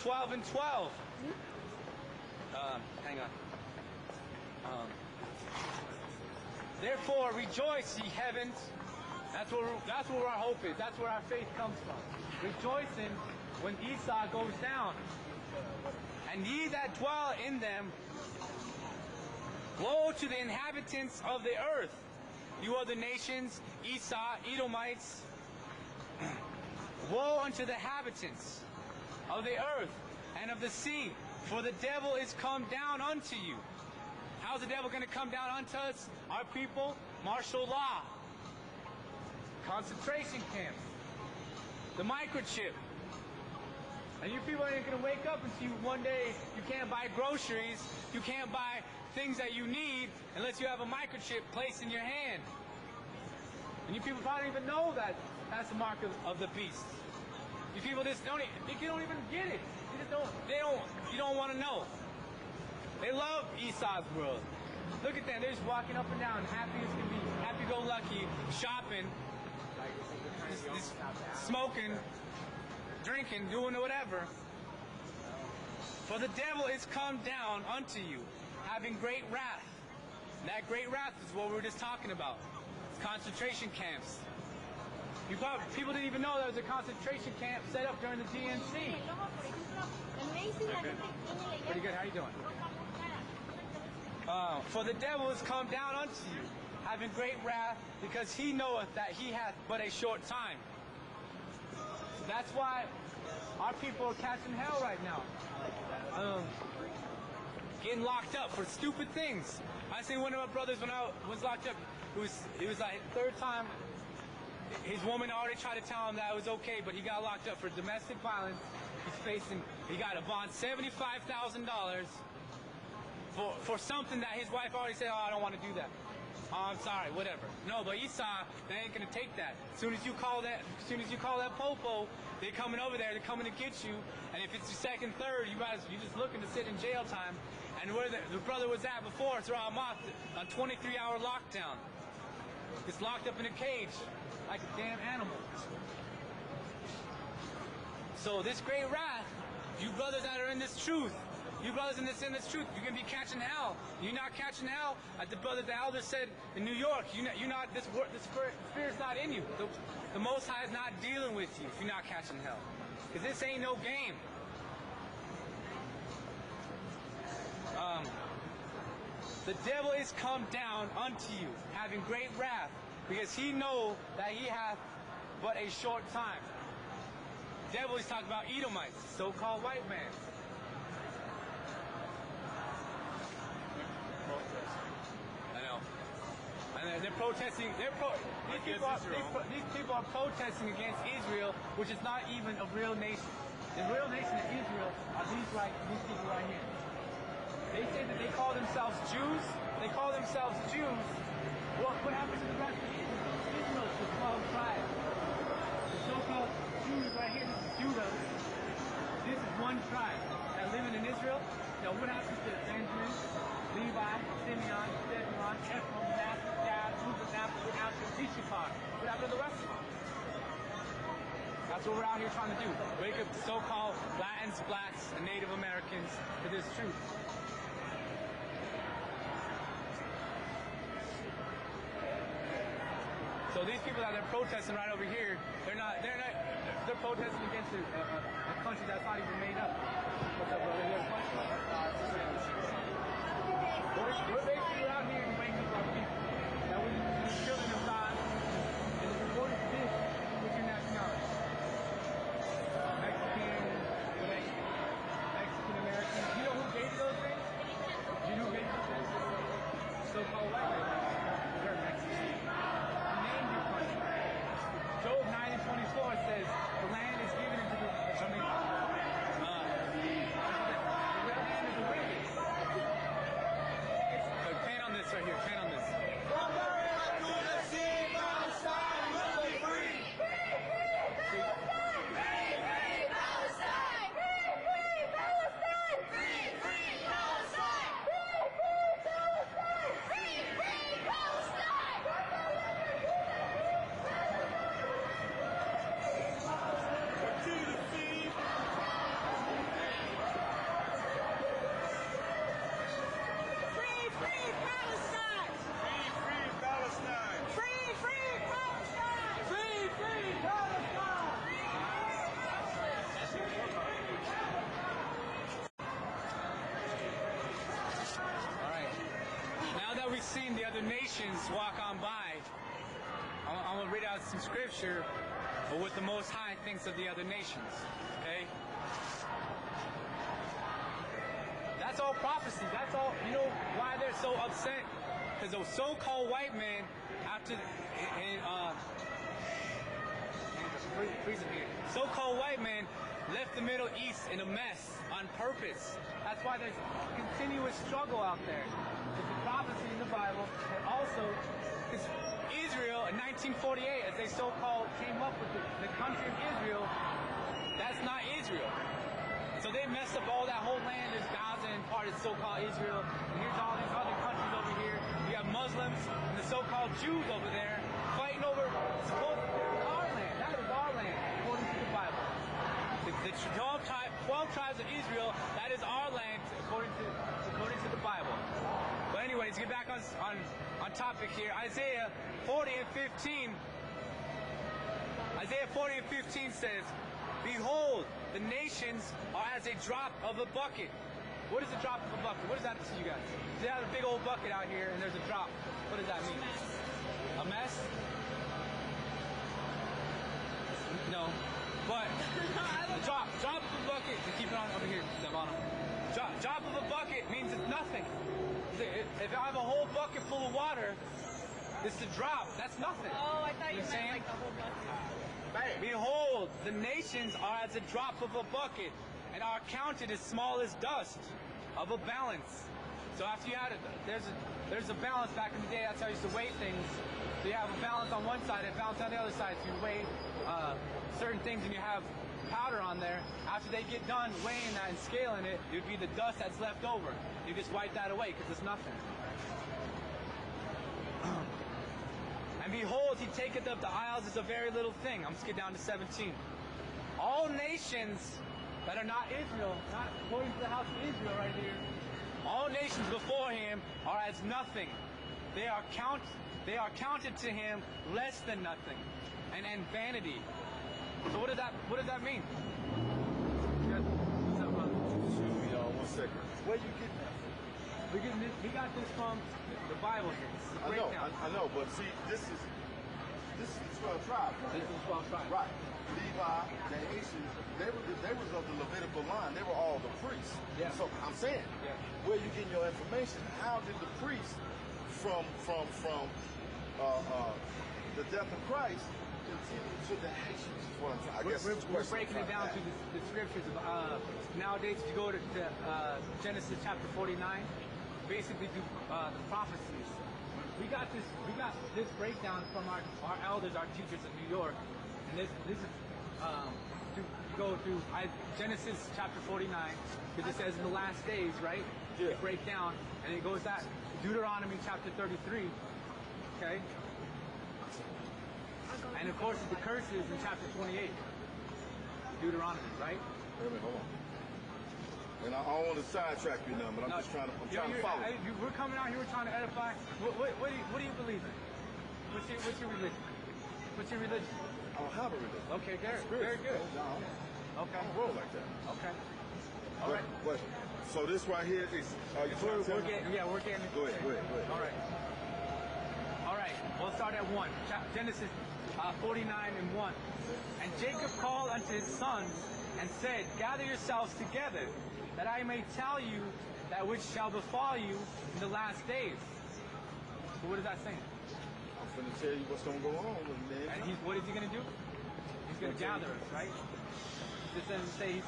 12 and 12. Hang on. Therefore, rejoice, ye heavens. That's where our hope is. That's where our faith comes from. Rejoicing when Esau goes down. And ye that dwell in them, woe to the inhabitants of the earth. You other nations, Esau, Edomites. Woe unto the inhabitants of the earth and of the sea, for the devil is come down unto you. How's the devil going to come down unto us? Our people, martial law, concentration camps, the microchip. And you people ain't going to wake up and see one day you can't buy groceries, you can't buy things that you need unless you have a microchip placed in your hand. And you people probably don't even know that that's the mark of the beast. You people just don't even get it. You don't want to know. They love Esau's world. Look at them, they're just walking up and down, happy as can be, happy-go-lucky, shopping, smoking, drinking, doing whatever. For the devil is come down unto you, having great wrath. And that great wrath is what we were just talking about. It's concentration camps. People didn't even know there was a concentration camp set up during the DNC. Pretty good, how you doing? For the devil is come down unto you, having great wrath, because he knoweth that he hath but a short time. So that's why our people are catching hell right now. Getting locked up for stupid things. I seen one of my brothers when I was locked up, it was like third time. His woman already tried to tell him that it was okay, but he got locked up for domestic violence. He got a bond $75,000 for something that his wife already said, oh, I don't want to do that. Oh, I'm sorry, whatever. No, but Esau, they ain't gonna take that. As soon as you call that popo, they're coming over there, they're coming to get you. And if it's your second, third, you're just looking to sit in jail time. And where the brother was at before, throw him off on 23-hour lockdown. It's locked up in a cage like a damn animal. So this great wrath, you brothers that are in this truth, you brothers in this truth, you're gonna be catching hell. You're not catching hell, as the elder said in New York. You're not. The spirit's not in you. The Most High is not dealing with you if you're not catching hell, because this ain't no game. The devil is come down unto you, having great wrath, because he know that he hath but a short time. The devil is talking about Edomites, so-called white man. I know. And they're protesting. These people are protesting against Israel, which is not even a real nation. The real nation of Israel are these people right here. They say that they call themselves Jews. They call themselves Jews. What happened to the rest of Israel? Israel is the 12 tribes. The so-called Jews right here, this is Judah. This is one tribe that living in Israel. Now what happens to Benjamin, Levi, Simeon, Zebulun, Ephraim, Manasseh, Gad, Reuben, Naphtali, Asher, Issachar? What happened to the rest of them? That's what we're out here trying to do. Wake up the so-called Latins, blacks, and Native Americans to this truth. So these people that are protesting right over here, they're protesting against a country that's not even made up. What's up, brother? You have a question? We're basically out here to wake up our people. That we're the children of God, and the important this with your nationality. Mexican American. Do you know who gave you those things? Do you know who gave you those things? So-called white men. They're Mexican. Job 9:24 says, the land is given into the, seen the other nations walk on by, I'm going to read out some scripture of what the Most High thinks of the other nations. Okay? That's all prophecy. That's all. You know why they're so upset? Because those so-called white men, after so-called white men left the Middle East in a mess on purpose. That's why there's continuous struggle out there. It's a prophecy in the Bible, and also because Israel in 1948, as they so-called came up with the country of Israel, that's not Israel. So they messed up all that whole land. There's Gaza and part of so-called Israel. And here's all these other countries over here. You have Muslims and the so-called Jews over there fighting over our land. That is our land, according to the Bible. The 12 tribes of Israel, that is our land, according to the Bible. But anyways, get back on topic here. Isaiah 40 and 15. Isaiah 40 and 15 says, "Behold, the nations are as a drop of a bucket." What is a drop of a bucket? What does that mean to you guys? They have a big old bucket out here and there's a drop. What does that mean? A mess? No. But the drop of a bucket, to keep it on over here, the bottom. Drop of a bucket means it's nothing. If I have a whole bucket full of water, it's a drop. That's nothing. Oh, I thought you meant like the whole bucket. Behold, the nations are as a drop of a bucket, and are counted as small as dust of a balance. So after you had it, there's a balance back in the day. That's how you used to weigh things. So you have a balance on one side and a balance on the other side. So you weigh certain things, and you have powder on there. After they get done weighing that and scaling it, it would be the dust that's left over. You just wipe that away because it's nothing. And behold, he taketh up the isles as a very little thing. I'm skip down to 17. All nations that are not Israel, not according to the house of Israel right here, all nations before him are as nothing. They are counted to him less than nothing, and vanity. So what does that mean? What's up, brother? Excuse me, y'all, 1 second. Where you getting that from? We got this from the Bible here. I know, but see, this is the 12 tribes. This is the 12 tribes. Right. Levi, the Haitians, they was of the Levitical line. They were all the priests. Yeah. So I'm saying, where you getting your information? How did the priests from the death of Christ continue to the Haitians? Is what I'm saying. I guess we're breaking it down through the scriptures. Nowadays, if you go to Genesis chapter 49, basically through the prophecies. We got this breakdown from our elders, our teachers in New York, and this is to go through Genesis chapter 49, because it says in the last days, right? Yeah. Break down, and it goes that Deuteronomy chapter 33, okay? And of course, the curses in chapter 28, Deuteronomy, right? Wait a minute, hold on. And I don't want to sidetrack you now, but I'm just trying to follow. We're coming out here, we're trying to edify. What do you believe in? What's your religion? What's your religion? I don't have a religion. Okay, very good. No, Okay. I don't roll like that. Okay. All right. But, so this right here is. We're getting. Go ahead. All right. We'll start at 1. Genesis 49 and 1. And Jacob called unto his sons and said, "Gather yourselves together, that I may tell you that which shall befall you in the last days." So what is that saying? I'm going to tell you what's going to go on with me. And what is he going to do? He's going to gather us, right? This doesn't say,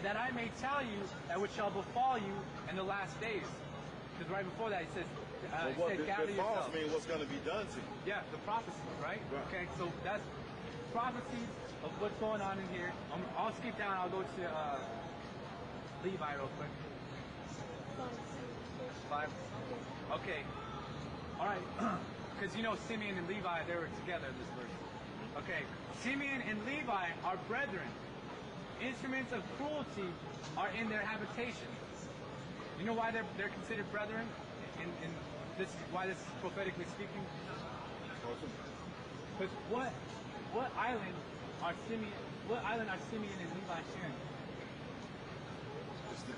that I may tell you that which shall befall you in the last days. Because right before that, he says, gather yourselves. Mean what's going to be done to you. Yeah, the prophecy, right? Okay, so that's prophecies of what's going on in here. I'll skip down. I'll go to Levi real quick. 5. Okay. All right. Because Simeon and Levi, they were together in this verse. Okay. Simeon and Levi are brethren. Instruments of cruelty are in their habitation. You know why they're considered brethren? And this is why this is prophetically speaking. Because what island are Simeon and Levi sharing? It's the